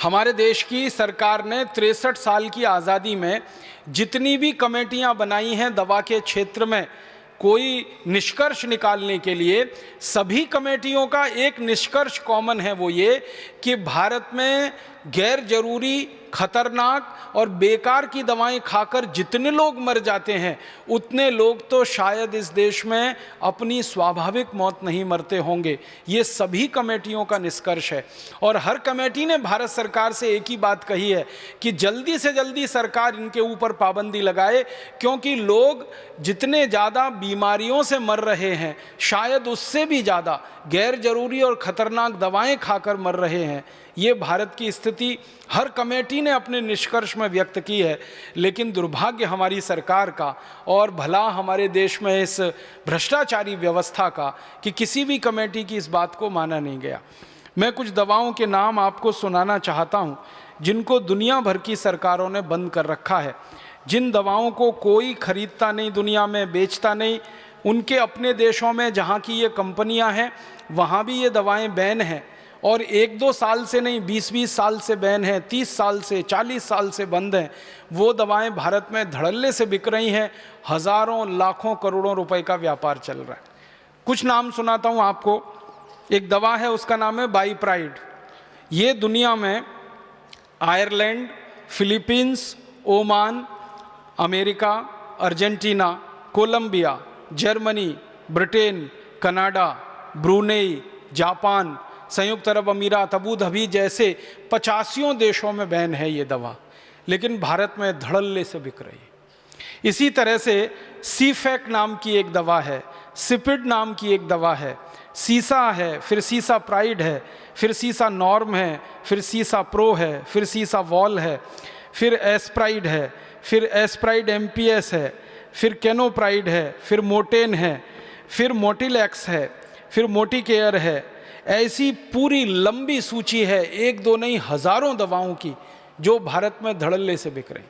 हमारे देश की सरकार ने 63 साल की आज़ादी में जितनी भी कमेटियां बनाई हैं दवा के क्षेत्र में कोई निष्कर्ष निकालने के लिए, सभी कमेटियों का एक निष्कर्ष कॉमन है, वो ये कि भारत में गैर जरूरी, खतरनाक और बेकार की दवाएं खाकर जितने लोग मर जाते हैं उतने लोग तो शायद इस देश में अपनी स्वाभाविक मौत नहीं मरते होंगे। ये सभी कमेटियों का निष्कर्ष है। और हर कमेटी ने भारत सरकार से एक ही बात कही है कि जल्दी से जल्दी सरकार इनके ऊपर पाबंदी लगाए, क्योंकि लोग जितने ज़्यादा बीमारियों से मर रहे हैं शायद उससे भी ज़्यादा गैर जरूरी और ख़तरनाक दवाएं खाकर मर रहे हैं। ये भारत की स्थिति हर कमेटी ने अपने निष्कर्ष में व्यक्त की है। लेकिन दुर्भाग्य हमारी सरकार का और भला हमारे देश में इस भ्रष्टाचारी व्यवस्था का कि किसी भी कमेटी की इस बात को माना नहीं गया। मैं कुछ दवाओं के नाम आपको सुनाना चाहता हूँ जिनको दुनिया भर की सरकारों ने बंद कर रखा है, जिन दवाओं को कोई खरीदता नहीं, दुनिया में बेचता नहीं। उनके अपने देशों में जहाँ की ये कंपनियाँ हैं वहाँ भी ये दवाएँ बैन हैं, और 1-2 साल से नहीं, 20-20 साल से बैन है, 30 साल से, 40 साल से बंद हैं। वो दवाएं भारत में धड़ल्ले से बिक रही हैं, हज़ारों लाखों करोड़ों रुपए का व्यापार चल रहा है। कुछ नाम सुनाता हूँ आपको। एक दवा है, उसका नाम है बाईप्राइड। ये दुनिया में Ireland, Philippines, Oman, America, Argentina, Colombia, Germany, Britain, Canada, Brunei, Japan, संयुक्त अरब अमीरात, अबू धाबी जैसे 85 देशों में बैन है ये दवा, लेकिन भारत में धड़ल्ले से बिक रही है। इसी तरह से सीफेक नाम की एक दवा है, सिपिड नाम की एक दवा है, सीसा है, फिर सीसा प्राइड है, फिर सीसा नॉर्म है, फिर सीसा प्रो है, फिर सीसा वॉल है, फिर एस्प्राइड है, फिर एस्प्राइड एमपीएस है, फिर कैनोप्राइड है, फिर मोटेन है, फिर मोटिलैक्स है, फिर मोटिकेयर है। ऐसी पूरी लंबी सूची है, 1-2 नहीं, हज़ारों दवाओं की जो भारत में धड़ल्ले से बिक रही।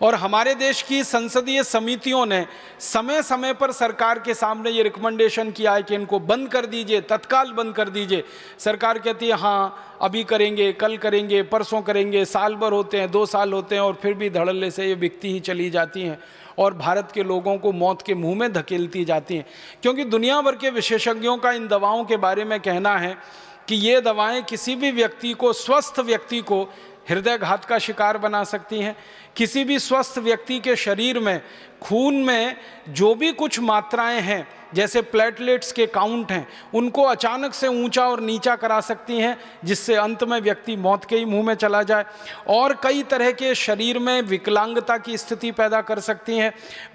और हमारे देश की संसदीय समितियों ने समय समय पर सरकार के सामने ये रिकमेंडेशन किया है कि इनको बंद कर दीजिए, तत्काल बंद कर दीजिए। सरकार कहती है हाँ अभी करेंगे, कल करेंगे, परसों करेंगे, साल भर होते हैं, 2 साल होते हैं और फिर भी धड़ल्ले से ये बिकती ही चली जाती हैं और भारत के लोगों को मौत के मुंह में धकेलती जाती हैं। क्योंकि दुनिया भर के विशेषज्ञों का इन दवाओं के बारे में कहना है कि ये दवाएं किसी भी व्यक्ति को, स्वस्थ व्यक्ति को हृदयघात का शिकार बना सकती हैं। किसी भी स्वस्थ व्यक्ति के शरीर में, खून में जो भी कुछ मात्राएं हैं, जैसे प्लेटलेट्स के काउंट हैं, उनको अचानक से ऊंचा और नीचा करा सकती हैं, जिससे अंत में व्यक्ति मौत के ही मुंह में चला जाए। और कई तरह के शरीर में विकलांगता की स्थिति पैदा कर सकती हैं।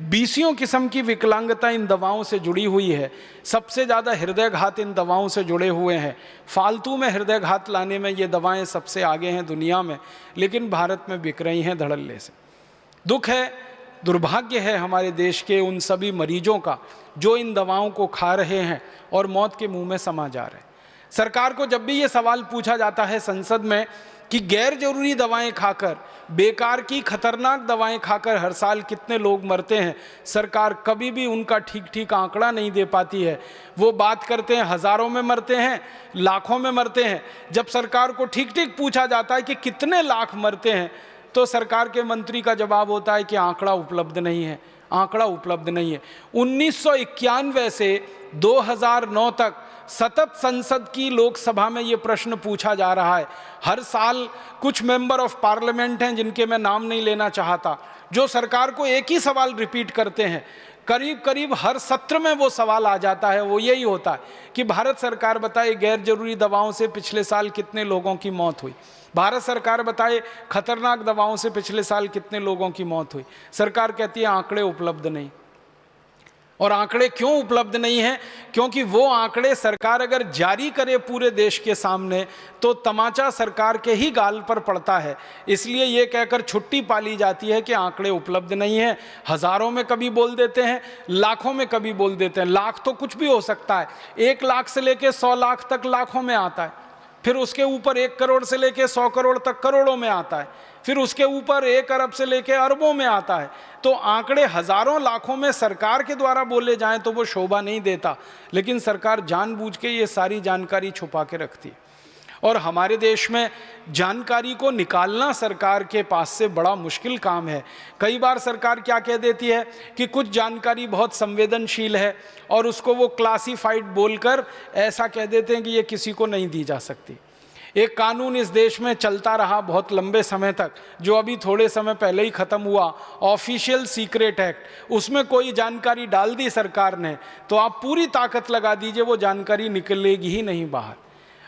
20 किस्म की विकलांगता इन दवाओं से जुड़ी हुई है। सबसे ज़्यादा हृदयघात इन दवाओं से जुड़े हुए हैं। फालतू में हृदयघात लाने में ये दवाएँ सबसे आगे हैं दुनिया में, लेकिन भारत में बिक रही हैं धड़ल्ले से। दुख है, दुर्भाग्य है हमारे देश के उन सभी मरीजों का जो इन दवाओं को खा रहे हैं और मौत के मुंह में समा जा रहे हैं। सरकार को जब भी ये सवाल पूछा जाता है संसद में कि गैर जरूरी दवाएं खाकर, बेकार की खतरनाक दवाएं खाकर हर साल कितने लोग मरते हैं, सरकार कभी भी उनका ठीक आंकड़ा नहीं दे पाती है। वो बात करते हैं हज़ारों में मरते हैं, लाखों में मरते हैं। जब सरकार को ठीक पूछा जाता है कि कितने लाख मरते हैं, तो सरकार के मंत्री का जवाब होता है कि आंकड़ा उपलब्ध नहीं है, आंकड़ा उपलब्ध नहीं है। 1991 से 2009 तक सतत संसद की लोकसभा में ये प्रश्न पूछा जा रहा है। हर साल कुछ मेंबर ऑफ पार्लियामेंट हैं जिनके मैं नाम नहीं लेना चाहता, जो सरकार को एक ही सवाल रिपीट करते हैं। करीब हर सत्र में वो सवाल आ जाता है, वो यही होता है कि भारत सरकार बताए गैर जरूरी दवाओं से पिछले साल कितने लोगों की मौत हुई। भारत सरकार बताए खतरनाक दवाओं से पिछले साल कितने लोगों की मौत हुई। सरकार कहती है आंकड़े उपलब्ध नहीं। और आंकड़े क्यों उपलब्ध नहीं हैं? क्योंकि वो आंकड़े सरकार अगर जारी करे पूरे देश के सामने तो तमाचा सरकार के ही गाल पर पड़ता है। इसलिए ये कहकर छुट्टी पाली जाती है कि आंकड़े उपलब्ध नहीं हैं। हज़ारों में कभी बोल देते हैं, लाखों में कभी बोल देते हैं। लाख तो कुछ भी हो सकता है, 1 लाख से लेकर 100 लाख तक लाखों में आता है, फिर उसके ऊपर 1 करोड़ से लेकर 100 करोड़ तक करोड़ों में आता है, फिर उसके ऊपर 1 अरब से लेकर अरबों में आता है। तो आंकड़े हज़ारों लाखों में सरकार के द्वारा बोले जाएं तो वो शोभा नहीं देता, लेकिन सरकार जानबूझ के ये सारी जानकारी छुपा के रखती है। और हमारे देश में जानकारी को निकालना सरकार के पास से बड़ा मुश्किल काम है। कई बार सरकार क्या कह देती है कि कुछ जानकारी बहुत संवेदनशील है और उसको वो क्लासिफाइड बोलकर ऐसा कह देते हैं कि ये किसी को नहीं दी जा सकती। एक कानून इस देश में चलता रहा बहुत लंबे समय तक, जो अभी थोड़े समय पहले ही ख़त्म हुआ, ऑफिशियल सीक्रेट एक्ट। उसमें कोई जानकारी डाल दी सरकार ने तो आप पूरी ताकत लगा दीजिए वो जानकारी निकलेगी ही नहीं बाहर।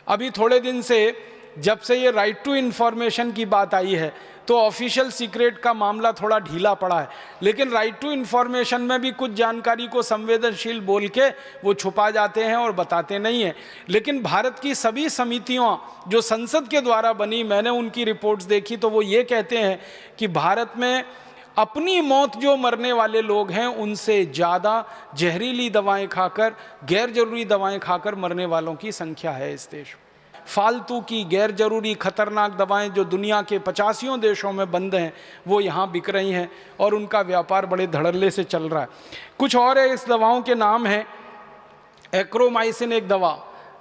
अभी थोड़े दिन से जब से ये राइट टू इन्फॉर्मेशन की बात आई है तो ऑफिशियल सीक्रेट का मामला थोड़ा ढीला पड़ा है, लेकिन राइट टू इन्फॉर्मेशन में भी कुछ जानकारी को संवेदनशील बोल के वो छुपा जाते हैं और बताते नहीं हैं। लेकिन भारत की सभी समितियां जो संसद के द्वारा बनी, मैंने उनकी रिपोर्ट्स देखी तो वो ये कहते हैं कि भारत में अपनी मौत जो मरने वाले लोग हैं उनसे ज़्यादा जहरीली दवाएं खाकर, गैर जरूरी दवाएं खाकर मरने वालों की संख्या है इस देश में। फालतू की गैर जरूरी खतरनाक दवाएं जो दुनिया के 85 देशों में बंद हैं वो यहाँ बिक रही हैं और उनका व्यापार बड़े धड़ल्ले से चल रहा है। कुछ और है, इस दवाओं के नाम हैं एक्रोमाइसिन। एक दवा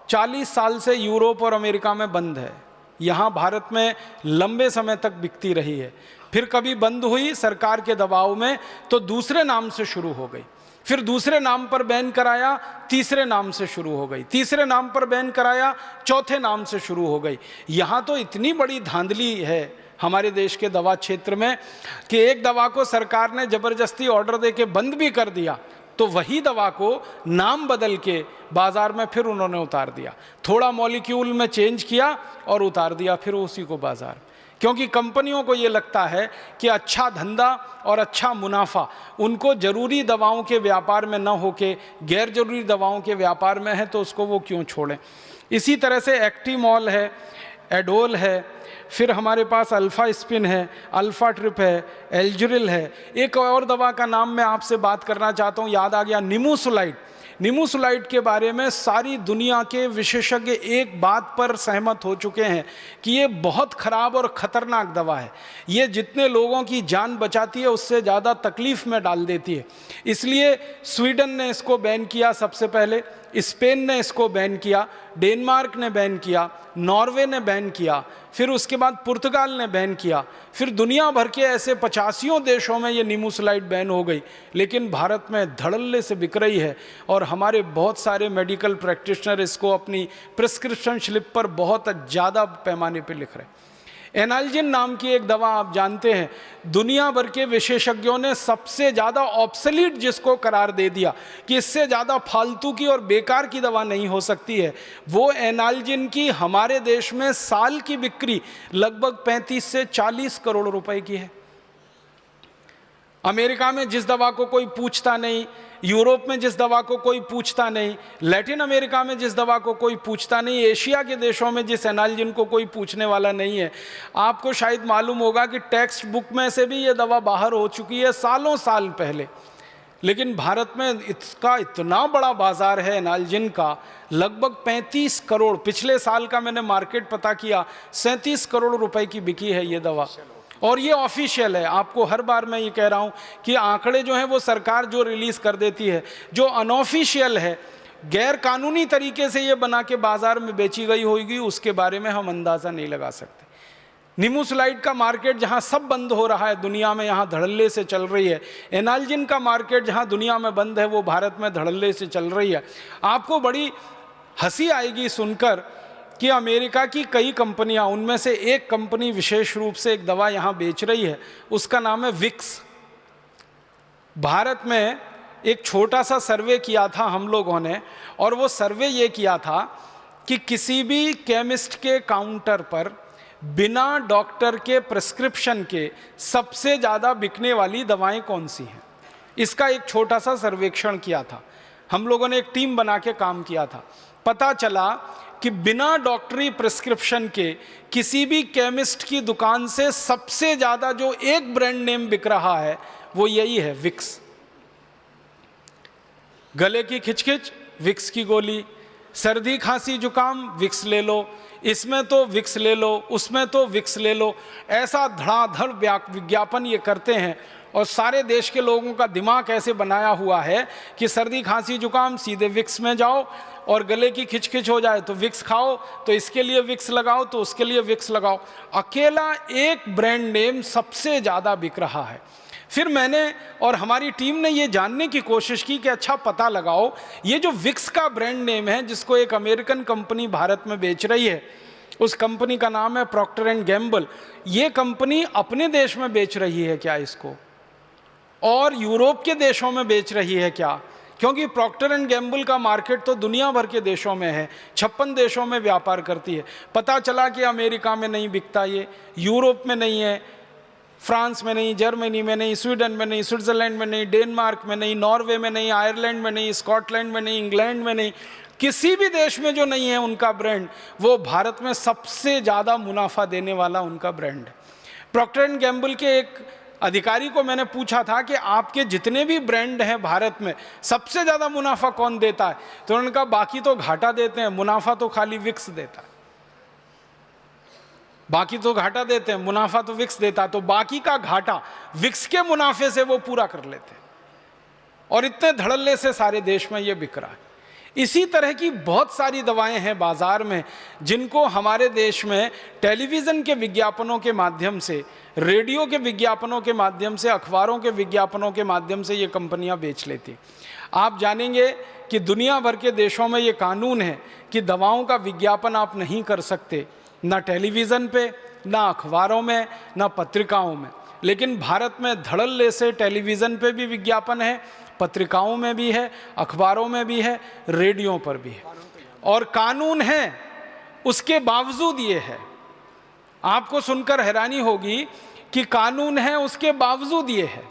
40 साल से यूरोप और अमेरिका में बंद है, यहाँ भारत में लंबे समय तक बिकती रही है। फिर कभी बंद हुई सरकार के दबाव में तो दूसरे नाम से शुरू हो गई, फिर दूसरे नाम पर बैन कराया, तीसरे नाम से शुरू हो गई, तीसरे नाम पर बैन कराया, चौथे नाम से शुरू हो गई। यहाँ तो इतनी बड़ी धांधली है हमारे देश के दवा क्षेत्र में कि एक दवा को सरकार ने जबरदस्ती ऑर्डर देके बंद भी कर दिया तो वही दवा को नाम बदल के बाजार में फिर उन्होंने उतार दिया, थोड़ा मॉलिक्यूल में चेंज किया और उतार दिया फिर उसी को बाजार। क्योंकि कंपनियों को ये लगता है कि अच्छा धंधा और अच्छा मुनाफा उनको जरूरी दवाओं के व्यापार में न होके गैर जरूरी दवाओं के व्यापार में है, तो उसको वो क्यों छोड़ें। इसी तरह से एक्टिमॉल है, एडोल है, फिर हमारे पास अल्फा स्पिन है, अल्फा ट्रिप है, एल्जुरिल है। एक और दवा का नाम मैं आपसे बात करना चाहता हूँ, याद आ गया, निमोसुलाइड। निमोसुलाइड के बारे में सारी दुनिया के विशेषज्ञ एक बात पर सहमत हो चुके हैं कि ये बहुत खराब और ख़तरनाक दवा है। ये जितने लोगों की जान बचाती है उससे ज़्यादा तकलीफ़ में डाल देती है। इसलिए स्वीडन ने इसको बैन किया सबसे पहले, स्पेन ने इसको बैन किया, डेनमार्क ने बैन किया, नॉर्वे ने बैन किया, फिर उसके बाद पुर्तगाल ने बैन किया, फिर दुनिया भर के ऐसे 85 देशों में ये निमोसुलाइड बैन हो गई। लेकिन भारत में धड़ल्ले से बिक रही है और हमारे बहुत सारे मेडिकल प्रैक्टिशनर इसको अपनी प्रिस्क्रिप्शन स्लिप पर बहुत ज़्यादा पैमाने पर लिख रहे हैं। एनाल्जिन नाम की एक दवा आप जानते हैं, दुनिया भर के विशेषज्ञों ने सबसे ज़्यादा ऑब्सोलीट जिसको करार दे दिया कि इससे ज़्यादा फालतू की और बेकार की दवा नहीं हो सकती है, वो एनाल्जिन की हमारे देश में साल की बिक्री लगभग 35 से 40 करोड़ रुपए की है। अमेरिका में जिस दवा को कोई पूछता नहीं, यूरोप में जिस दवा को कोई पूछता नहीं, लैटिन अमेरिका में जिस दवा को कोई पूछता नहीं, एशिया के देशों में जिस एनाल्जिन को कोई पूछने वाला नहीं है। आपको शायद मालूम होगा कि टेक्स्ट बुक में से भी ये दवा बाहर हो चुकी है सालों साल पहले, लेकिन भारत में इसका इतना बड़ा बाजार है एनाल्जिन का, लगभग 35 करोड़। पिछले साल का मैंने मार्केट पता किया, 37 करोड़ रुपए की बिकी है ये दवा। और ये ऑफिशियल है, आपको हर बार मैं ये कह रहा हूँ कि आंकड़े जो हैं वो सरकार जो रिलीज़ कर देती है, जो अनऑफिशियल है, गैर कानूनी तरीके से ये बना के बाज़ार में बेची गई होगी, उसके बारे में हम अंदाज़ा नहीं लगा सकते। निमोसुलाइड का मार्केट जहाँ सब बंद हो रहा है दुनिया में, यहाँ धड़ल्ले से चल रही है। एनाल्जिन का मार्केट जहाँ दुनिया में बंद है वो भारत में धड़ल्ले से चल रही है। आपको बड़ी हंसी आएगी सुनकर कि अमेरिका की कई कंपनियां, उनमें से एक कंपनी विशेष रूप से एक दवा यहाँ बेच रही है, उसका नाम है विक्स। भारत में एक छोटा सा सर्वे किया था हम लोगों ने, और वो सर्वे ये किया था कि किसी भी केमिस्ट के काउंटर पर बिना डॉक्टर के प्रिस्क्रिप्शन के सबसे ज़्यादा बिकने वाली दवाएं कौन सी हैं, इसका एक छोटा सा सर्वेक्षण किया था। हम लोगों ने एक टीम बना के काम किया था। पता चला कि बिना डॉक्टरी प्रिस्क्रिप्शन के किसी भी केमिस्ट की दुकान से सबसे ज़्यादा जो एक ब्रांड नेम बिक रहा है वो यही है, विक्स। गले की खिचखिच, विक्स की गोली, सर्दी खांसी जुकाम, विक्स ले लो, इसमें तो विक्स ले लो, उसमें तो विक्स ले लो, ऐसा धड़ाधड़ विज्ञापन ये करते हैं और सारे देश के लोगों का दिमाग ऐसे बनाया हुआ है कि सर्दी खांसी जुकाम सीधे विक्स में जाओ, और गले की खिचखिच हो जाए तो विक्स खाओ, तो इसके लिए विक्स लगाओ, तो उसके लिए विक्स लगाओ। अकेला एक ब्रांड नेम सबसे ज़्यादा बिक रहा है। फिर मैंने और हमारी टीम ने ये जानने की कोशिश की कि अच्छा पता लगाओ, ये जो विक्स का ब्रांड नेम है जिसको एक अमेरिकन कंपनी भारत में बेच रही है, उस कंपनी का नाम है प्रॉक्टर एंड गैम्बल, ये कंपनी अपने देश में बेच रही है क्या इसको, और यूरोप के देशों में बेच रही है क्या? क्योंकि प्रॉक्टर एंड गैम्बल का मार्केट तो दुनिया भर के देशों में है, 56 देशों में व्यापार करती है। पता चला कि अमेरिका में नहीं बिकता, ये यूरोप में नहीं है, फ्रांस में नहीं, जर्मनी में नहीं, स्वीडन में नहीं, स्विट्जरलैंड में नहीं, डेनमार्क में नहीं, नॉर्वे में नहीं, आयरलैंड में नहीं, स्कॉटलैंड में नहीं, इंग्लैंड में नहीं, किसी भी देश में जो नहीं है उनका ब्रांड, वो भारत में सबसे ज़्यादा मुनाफा देने वाला उनका ब्रांड है। प्रॉक्टर एंड गैम्बल के एक अधिकारी को मैंने पूछा था कि आपके जितने भी ब्रांड हैं भारत में सबसे ज़्यादा मुनाफा कौन देता है, तो उन्होंने कहा बाकी तो घाटा देते हैं, मुनाफा तो खाली विक्स देता है। बाकी तो घाटा देते हैं, मुनाफा तो विक्स देता है, तो बाकी का घाटा विक्स के मुनाफे से वो पूरा कर लेते हैं, और इतने धड़ल्ले से सारे देश में ये बिक रहा है। इसी तरह की बहुत सारी दवाएं हैं बाजार में जिनको हमारे देश में टेलीविज़न के विज्ञापनों के माध्यम से, रेडियो के विज्ञापनों के माध्यम से, अखबारों के विज्ञापनों के माध्यम से ये कंपनियां बेच लेती। आप जानेंगे कि दुनिया भर के देशों में ये कानून है कि दवाओं का विज्ञापन आप नहीं कर सकते, ना टेलीविज़न पे, ना अखबारों में, ना पत्रिकाओं में। लेकिन भारत में धड़ल्ले से टेलीविज़न पे भी विज्ञापन है, पत्रिकाओं में भी है, अखबारों में भी है, रेडियो पर भी है, और कानून है, उसके बावजूद ये है। आपको सुनकर हैरानी होगी कि कानून है उसके बावजूद ये है।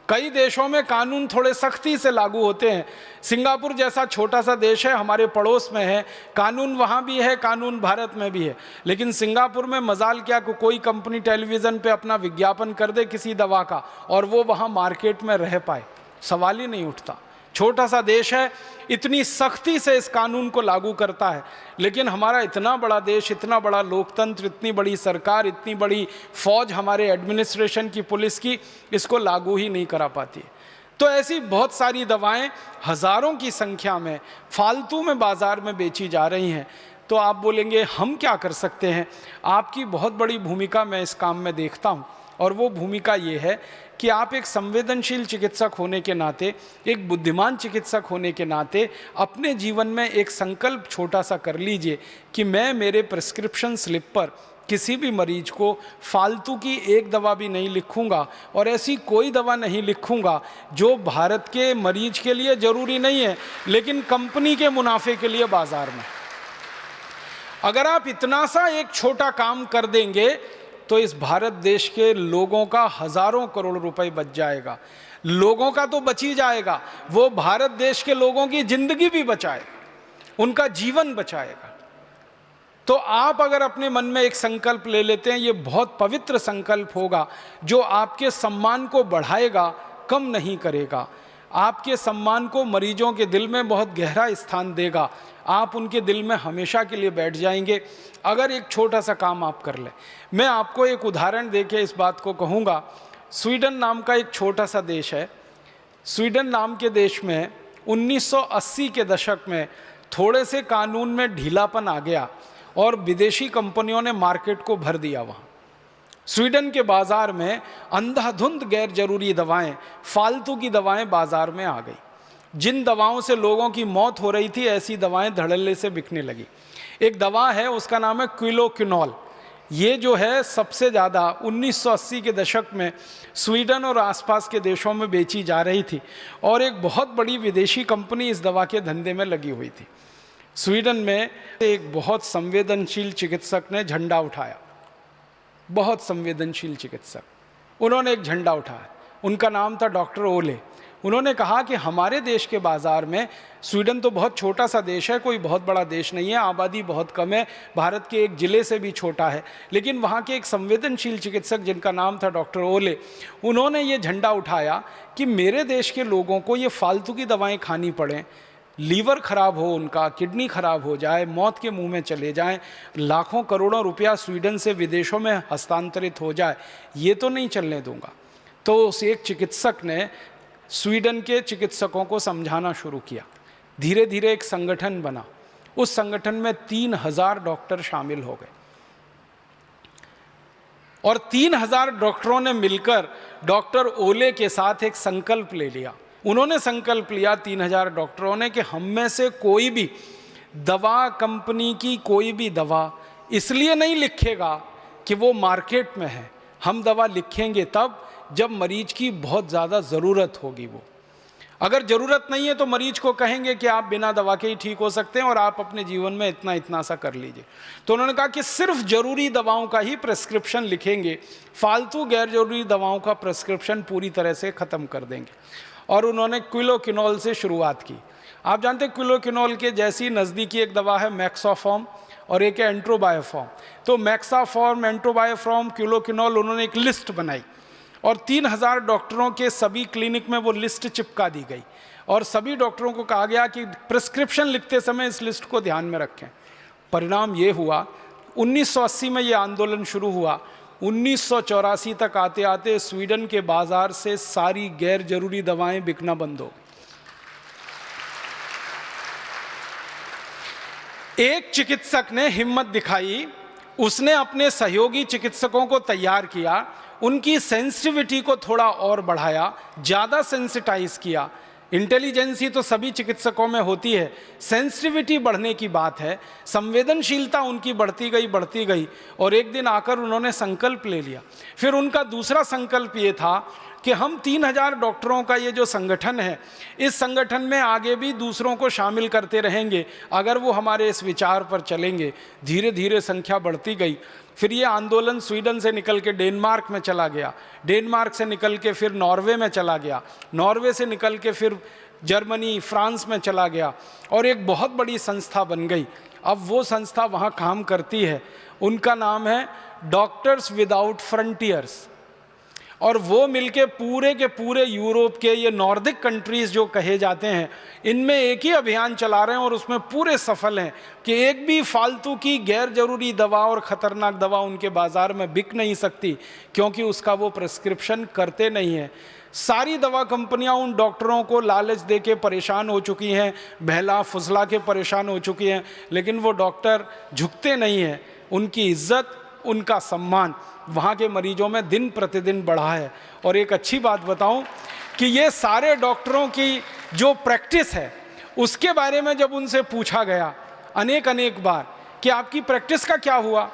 कई देशों में कानून थोड़े सख्ती से लागू होते हैं। सिंगापुर जैसा छोटा सा देश है, हमारे पड़ोस में है, कानून वहाँ भी है, कानून भारत में भी है, लेकिन सिंगापुर में मजाल क्या को कोई कंपनी टेलीविज़न पे अपना विज्ञापन कर दे किसी दवा का और वो वहाँ मार्केट में रह पाए, सवाल ही नहीं उठता। छोटा सा देश है, इतनी सख्ती से इस कानून को लागू करता है, लेकिन हमारा इतना बड़ा देश, इतना बड़ा लोकतंत्र, इतनी बड़ी सरकार, इतनी बड़ी फौज हमारे एडमिनिस्ट्रेशन की, पुलिस की, इसको लागू ही नहीं करा पाती। तो ऐसी बहुत सारी दवाएं हज़ारों की संख्या में फालतू में बाज़ार में बेची जा रही हैं। तो आप बोलेंगे हम क्या कर सकते हैं? आपकी बहुत बड़ी भूमिका मैं इस काम में देखता हूँ, और वो भूमिका ये है कि आप एक संवेदनशील चिकित्सक होने के नाते, एक बुद्धिमान चिकित्सक होने के नाते अपने जीवन में एक संकल्प छोटा सा कर लीजिए कि मैं मेरे प्रिस्क्रिप्शन स्लिप पर किसी भी मरीज को फालतू की एक दवा भी नहीं लिखूंगा, और ऐसी कोई दवा नहीं लिखूंगा जो भारत के मरीज के लिए ज़रूरी नहीं है लेकिन कंपनी के मुनाफे के लिए बाजार में। अगर आप इतना सा एक छोटा काम कर देंगे तो इस भारत देश के लोगों का हज़ारों करोड़ रुपए बच जाएगा। लोगों का तो बच ही जाएगा, वो भारत देश के लोगों की जिंदगी भी बचाएगा, उनका जीवन बचाएगा। तो आप अगर अपने मन में एक संकल्प ले लेते हैं, ये बहुत पवित्र संकल्प होगा जो आपके सम्मान को बढ़ाएगा, कम नहीं करेगा। आपके सम्मान को मरीजों के दिल में बहुत गहरा स्थान देगा। आप उनके दिल में हमेशा के लिए बैठ जाएंगे अगर एक छोटा सा काम आप कर लें। मैं आपको एक उदाहरण देके इस बात को कहूँगा। स्वीडन नाम का एक छोटा सा देश है। स्वीडन नाम के देश में 1980 के दशक में थोड़े से कानून में ढीलापन आ गया और विदेशी कंपनियों ने मार्केट को भर दिया। वहाँ स्वीडन के बाज़ार में अंधाधुंध गैर जरूरी दवाएं, फालतू की दवाएं बाज़ार में आ गई। जिन दवाओं से लोगों की मौत हो रही थी, ऐसी दवाएं धड़ल्ले से बिकने लगी। एक दवा है, उसका नाम है क्विलोक्विनोल। ये जो है सबसे ज़्यादा 1980 के दशक में स्वीडन और आसपास के देशों में बेची जा रही थी, और एक बहुत बड़ी विदेशी कंपनी इस दवा के धंधे में लगी हुई थी। स्वीडन में एक बहुत संवेदनशील चिकित्सक ने झंडा उठाया, बहुत संवेदनशील चिकित्सक, उन्होंने एक झंडा उठाया। उनका नाम था डॉक्टर ओले। उन्होंने कहा कि हमारे देश के बाज़ार में, स्वीडन तो बहुत छोटा सा देश है, कोई बहुत बड़ा देश नहीं है, आबादी बहुत कम है, भारत के एक ज़िले से भी छोटा है, लेकिन वहाँ के एक संवेदनशील चिकित्सक जिनका नाम था डॉक्टर ओले, उन्होंने ये झंडा उठाया कि मेरे देश के लोगों को ये फालतू की दवाएं खानी पड़ें, लीवर ख़राब हो उनका, किडनी ख़राब हो जाए, मौत के मुंह में चले जाएं, लाखों करोड़ों रुपया स्वीडन से विदेशों में हस्तांतरित हो जाए, ये तो नहीं चलने दूंगा। तो उस एक चिकित्सक ने स्वीडन के चिकित्सकों को समझाना शुरू किया। धीरे धीरे एक संगठन बना। उस संगठन में 3000 डॉक्टर शामिल हो गए और 3000 डॉक्टरों ने मिलकर डॉक्टर ओले के साथ एक संकल्प ले लिया। उन्होंने संकल्प लिया 3000 डॉक्टरों ने कि हम में से कोई भी दवा कंपनी की कोई भी दवा इसलिए नहीं लिखेगा कि वो मार्केट में है। हम दवा लिखेंगे तब जब मरीज की बहुत ज़्यादा ज़रूरत होगी। वो अगर ज़रूरत नहीं है तो मरीज को कहेंगे कि आप बिना दवा के ही ठीक हो सकते हैं और आप अपने जीवन में इतना इतना सा कर लीजिए। तो उन्होंने कहा कि सिर्फ ज़रूरी दवाओं का ही प्रेस्क्रिप्शन लिखेंगे, फालतू गैर जरूरी दवाओं का प्रेस्क्रिप्शन पूरी तरह से ख़त्म कर देंगे। और उन्होंने क्विलोकिनोल से शुरुआत की। आप जानते हैं क्विलोकिनोल के जैसी नज़दीकी एक दवा है मैक्सोफॉर्म और एक है एंट्रोबायोफॉर्म। तो मैक्साफॉर्म, एंट्रोबायोफॉर्म, क्विलोकिनोल, उन्होंने एक लिस्ट बनाई और 3000 डॉक्टरों के सभी क्लिनिक में वो लिस्ट चिपका दी गई और सभी डॉक्टरों को कहा गया कि प्रिस्क्रिप्शन लिखते समय इस लिस्ट को ध्यान में रखें। परिणाम ये हुआ, 1980 में ये आंदोलन शुरू हुआ, 1984 तक आते आते स्वीडन के बाजार से सारी गैर जरूरी दवाएं बिकना बंद हो गई। एक चिकित्सक ने हिम्मत दिखाई, उसने अपने सहयोगी चिकित्सकों को तैयार किया, उनकी सेंसिटिविटी को थोड़ा और बढ़ाया, ज़्यादा सेंसिटाइज किया। इंटेलिजेंसी तो सभी चिकित्सकों में होती है, सेंसिटिविटी बढ़ने की बात है, संवेदनशीलता उनकी बढ़ती गई और एक दिन आकर उन्होंने संकल्प ले लिया। फिर उनका दूसरा संकल्प ये था कि हम 3000 डॉक्टरों का ये जो संगठन है, इस संगठन में आगे भी दूसरों को शामिल करते रहेंगे अगर वो हमारे इस विचार पर चलेंगे। धीरे धीरे संख्या बढ़ती गई। फिर ये आंदोलन स्वीडन से निकल के डेनमार्क में चला गया, डेनमार्क से निकल के फिर नॉर्वे में चला गया, नॉर्वे से निकल के फिर जर्मनी, फ्रांस में चला गया और एक बहुत बड़ी संस्था बन गई। अब वो संस्था वहाँ काम करती है, उनका नाम है डॉक्टर्स विदाउट फ्रंटियर्स। और वो मिलके पूरे के पूरे यूरोप के ये नॉर्दिक कंट्रीज़ जो कहे जाते हैं, इनमें एक ही अभियान चला रहे हैं और उसमें पूरे सफल हैं कि एक भी फालतू की गैर जरूरी दवा और ख़तरनाक दवा उनके बाज़ार में बिक नहीं सकती, क्योंकि उसका वो प्रिस्क्रिप्शन करते नहीं हैं। सारी दवा कंपनियां उन डॉक्टरों को लालच दे के परेशान हो चुकी हैं, बहला फुसला के परेशान हो चुकी हैं, लेकिन वो डॉक्टर झुकते नहीं हैं। उनकी इज्जत, उनका सम्मान वहाँ के मरीजों में दिन प्रतिदिन बढ़ा है। और एक अच्छी बात बताऊं कि ये सारे डॉक्टरों की जो प्रैक्टिस है उसके बारे में जब उनसे पूछा गया अनेक बार कि आपकी प्रैक्टिस का क्या हुआ,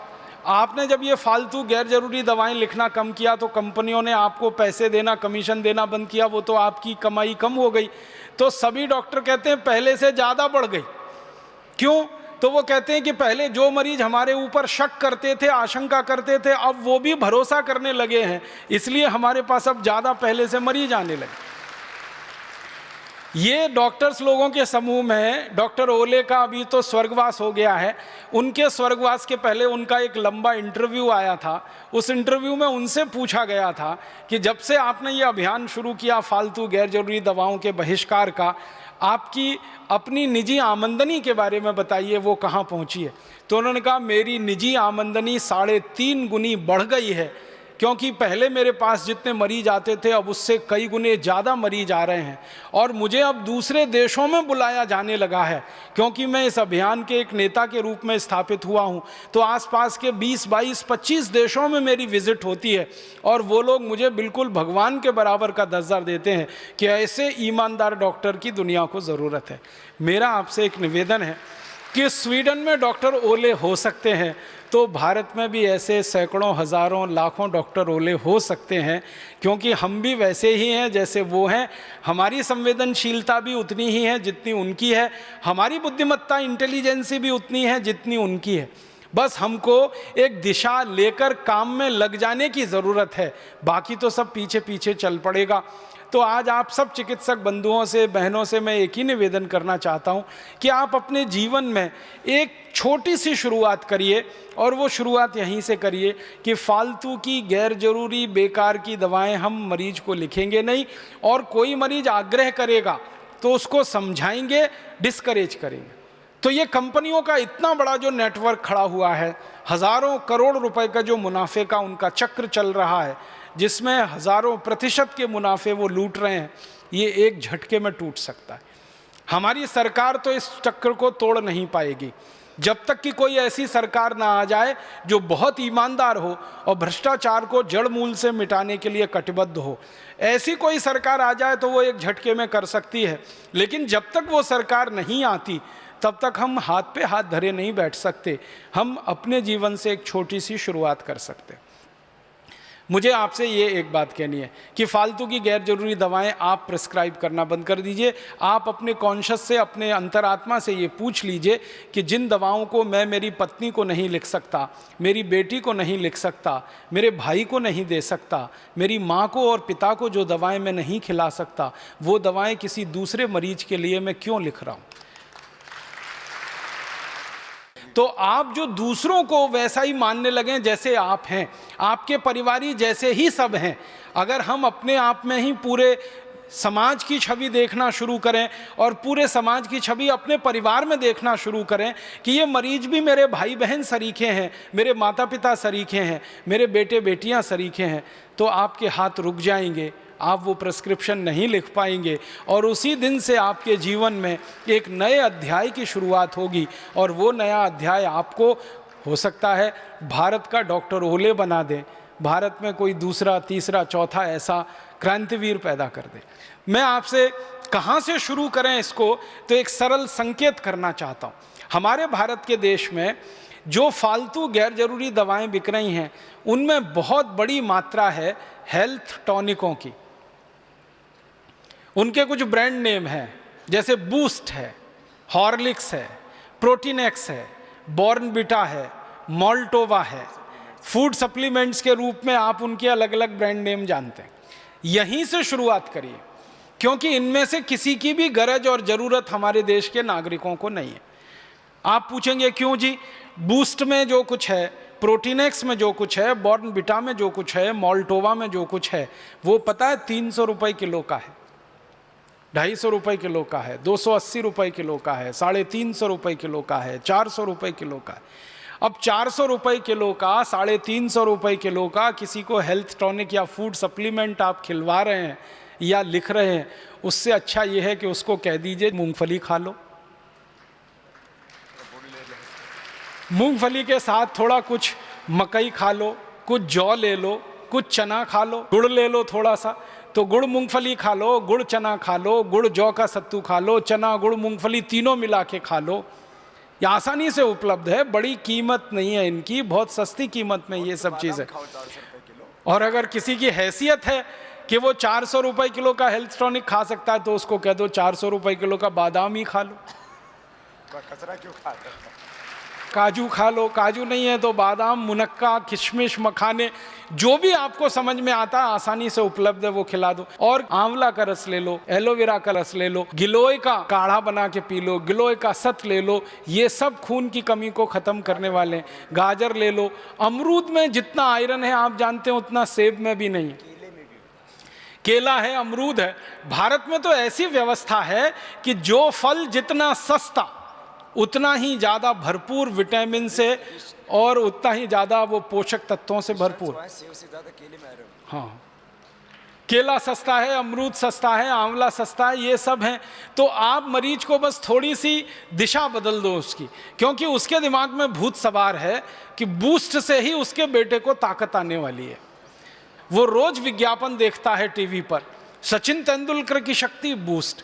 आपने जब ये फालतू गैर जरूरी दवाएं लिखना कम किया तो कंपनियों ने आपको पैसे देना, कमीशन देना बंद किया, वो तो आपकी कमाई कम हो गई। तो सभी डॉक्टर कहते हैं पहले से ज़्यादा बढ़ गई। क्यों? तो वो कहते हैं कि पहले जो मरीज हमारे ऊपर शक करते थे, आशंका करते थे, अब वो भी भरोसा करने लगे हैं, इसलिए हमारे पास अब ज़्यादा पहले से मरीज आने लगे। ये डॉक्टर्स लोगों के समूह में डॉक्टर ओले का अभी तो स्वर्गवास हो गया है, उनके स्वर्गवास के पहले उनका एक लंबा इंटरव्यू आया था। उस इंटरव्यू में उनसे पूछा गया था कि जब से आपने ये अभियान शुरू किया फालतू गैर जरूरी दवाओं के बहिष्कार का, आपकी अपनी निजी आमदनी के बारे में बताइए, वो कहाँ पहुँची है। तो उन्होंने कहा मेरी निजी आमदनी 3.5 गुनी बढ़ गई है, क्योंकि पहले मेरे पास जितने मरीज आते थे अब उससे कई गुने ज़्यादा मरीज आ रहे हैं और मुझे अब दूसरे देशों में बुलाया जाने लगा है, क्योंकि मैं इस अभियान के एक नेता के रूप में स्थापित हुआ हूं। तो आसपास के 20, 22, 25 देशों में मेरी विजिट होती है और वो लोग मुझे बिल्कुल भगवान के बराबर का दर्जा देते हैं कि ऐसे ईमानदार डॉक्टर की दुनिया को ज़रूरत है। मेरा आपसे एक निवेदन है कि स्वीडन में डॉक्टर ओले हो सकते हैं तो भारत में भी ऐसे सैकड़ों, हज़ारों, लाखों डॉक्टर ओले हो सकते हैं, क्योंकि हम भी वैसे ही हैं जैसे वो हैं। हमारी संवेदनशीलता भी उतनी ही है जितनी उनकी है, हमारी बुद्धिमत्ता, इंटेलिजेंसी भी उतनी है जितनी उनकी है। बस हमको एक दिशा लेकर काम में लग जाने की ज़रूरत है, बाकी तो सब पीछे पीछे चल पड़ेगा। तो आज आप सब चिकित्सक बंधुओं से, बहनों से मैं एक ही निवेदन करना चाहता हूं कि आप अपने जीवन में एक छोटी सी शुरुआत करिए और वो शुरुआत यहीं से करिए कि फालतू की गैर जरूरी बेकार की दवाएं हम मरीज को लिखेंगे नहीं, और कोई मरीज आग्रह करेगा तो उसको समझाएंगे, डिस्करेज करेंगे। तो ये कंपनियों का इतना बड़ा जो नेटवर्क खड़ा हुआ है, हज़ारों करोड़ रुपए का जो मुनाफे का उनका चक्र चल रहा है, जिसमें हज़ारों प्रतिशत के मुनाफे वो लूट रहे हैं, ये एक झटके में टूट सकता है। हमारी सरकार तो इस चक्र को तोड़ नहीं पाएगी जब तक कि कोई ऐसी सरकार ना आ जाए जो बहुत ईमानदार हो और भ्रष्टाचार को जड़ मूल से मिटाने के लिए कटिबद्ध हो। ऐसी कोई सरकार आ जाए तो वो एक झटके में कर सकती है, लेकिन जब तक वो सरकार नहीं आती तब तक हम हाथ पे हाथ धरे नहीं बैठ सकते। हम अपने जीवन से एक छोटी सी शुरुआत कर सकते। मुझे आपसे ये एक बात कहनी है कि फालतू की गैर जरूरी दवाएं आप प्रिस्क्राइब करना बंद कर दीजिए। आप अपने कॉन्शियस से, अपने अंतरात्मा से ये पूछ लीजिए कि जिन दवाओं को मैं मेरी पत्नी को नहीं लिख सकता, मेरी बेटी को नहीं लिख सकता, मेरे भाई को नहीं दे सकता, मेरी माँ को और पिता को जो दवाएं मैं नहीं खिला सकता, वो दवाएं किसी दूसरे मरीज के लिए मैं क्यों लिख रहा हूँ। तो आप जो दूसरों को वैसा ही मानने लगें जैसे आप हैं, आपके परिवारी जैसे ही सब हैं। अगर हम अपने आप में ही पूरे समाज की छवि देखना शुरू करें और पूरे समाज की छवि अपने परिवार में देखना शुरू करें कि ये मरीज भी मेरे भाई बहन सरीखे हैं, मेरे माता पिता सरीखे हैं, मेरे बेटे बेटियां सरीखे हैं, तो आपके हाथ रुक जाएंगे, आप वो प्रिस्क्रिप्शन नहीं लिख पाएंगे और उसी दिन से आपके जीवन में एक नए अध्याय की शुरुआत होगी। और वो नया अध्याय आपको हो सकता है भारत का डॉक्टर ओले बना दे, भारत में कोई दूसरा तीसरा चौथा ऐसा क्रांतिवीर पैदा कर दे। मैं आपसे कहाँ से शुरू करें इसको, तो एक सरल संकेत करना चाहता हूँ। हमारे भारत के देश में जो फालतू गैर जरूरी दवाएं बिक रही हैं उनमें बहुत बड़ी मात्रा है हेल्थ टॉनिकों की। उनके कुछ ब्रांड नेम हैं, जैसे बूस्ट है, हॉर्लिक्स है, प्रोटीनेक्स है, बॉर्नविटा है, मोल्टोवा है। फूड सप्लीमेंट्स के रूप में आप उनके अलग अलग ब्रांड नेम जानते हैं। यहीं से शुरुआत करिए, क्योंकि इनमें से किसी की भी गरज और ज़रूरत हमारे देश के नागरिकों को नहीं है। आप पूछेंगे क्यों जी? बूस्ट में जो कुछ है, प्रोटीनेक्स में जो कुछ है, बॉर्नविटा में जो कुछ है, मोल्टोवा में जो कुछ है, वो पता है 300 रुपये किलो का है, 250 रुपये किलो का है, 280 रुपये किलो का है, 350 रुपये किलो का है, 400 रुपये किलो का है। अब 400 रुपये किलो का, 350 रुपये किलो का किसी को हेल्थ टॉनिक या फूड सप्लीमेंट आप खिलवा रहे हैं या लिख रहे हैं, उससे अच्छा ये है कि उसको कह दीजिए मूंगफली खा लो। मूंगफली के साथ थोड़ा कुछ मकई खा लो, कुछ जौ ले लो, कुछ चना खा लो, गुड़ ले लो थोड़ा सा, तो गुड़ मूंगफली खा लो, गुड़ चना खा लो, गुड़ जौ का सत्तू खा लो, चना गुड़ मूंगफली तीनों मिला के खा लो। ये आसानी से उपलब्ध है, बड़ी कीमत नहीं है इनकी, बहुत सस्ती कीमत में ये सब चीज़ है। और अगर किसी की हैसियत है कि वो 400 रुपये किलो का हेल्थ टॉनिक खा सकता है, तो उसको कह दो 400 रुपये किलो का बादाम ही खा लो। कचरा क्यों खाता है? काजू खा लो, काजू नहीं है तो बादाम, मुनक्का, किशमिश, मखाने, जो भी आपको समझ में आता है आसानी से उपलब्ध है वो खिला दो। और आंवला का रस ले लो, एलोवेरा का रस ले लो, गिलोय का काढ़ा बना के पी लो, गिलोय का सत ले लो, ये सब खून की कमी को खत्म करने वाले हैं। गाजर ले लो, अमरूद में जितना आयरन है आप जानते हैं उतना सेब में भी नहीं। केला है, अमरूद है। भारत में तो ऐसी व्यवस्था है कि जो फल जितना सस्ता उतना ही ज़्यादा भरपूर विटामिन से और उतना ही ज़्यादा वो पोषक तत्वों से भरपूर। हाँ, केला सस्ता है, अमरूद सस्ता है, आंवला सस्ता है, ये सब हैं। तो आप मरीज को बस थोड़ी सी दिशा बदल दो उसकी, क्योंकि उसके दिमाग में भूत सवार है कि बूस्ट से ही उसके बेटे को ताकत आने वाली है। वो रोज विज्ञापन देखता है टीवी पर, सचिन तेंदुलकर की शक्ति बूस्ट,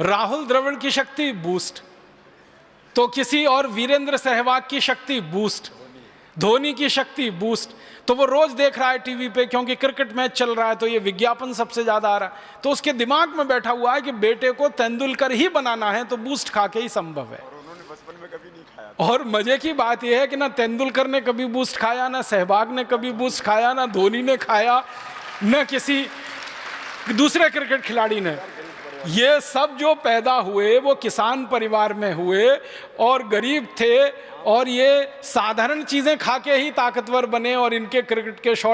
राहुल द्रविड़ की शक्ति बूस्ट, तो किसी और वीरेंद्र सहवाग की शक्ति बूस्ट, धोनी की शक्ति बूस्ट। तो वो रोज देख रहा है टीवी पे, क्योंकि क्रिकेट मैच चल रहा है तो ये विज्ञापन सबसे ज्यादा आ रहा है। तो उसके दिमाग में बैठा हुआ है कि बेटे को तेंदुलकर ही बनाना है, तो बूस्ट खा के ही संभव है। और उन्होंने बचपन में कभी नहीं खाया। और मजे की बात यह है कि ना तेंदुलकर ने कभी बूस्ट खाया, ना सहवाग ने कभी बूस्ट खाया, ना धोनी ने खाया, न किसी दूसरे क्रिकेट खिलाड़ी ने। ये सब जो पैदा हुए वो किसान परिवार में हुए और गरीब थे, और ये साधारण चीजें खा के ही ताकतवर बने, और इनके क्रिकेट के शॉट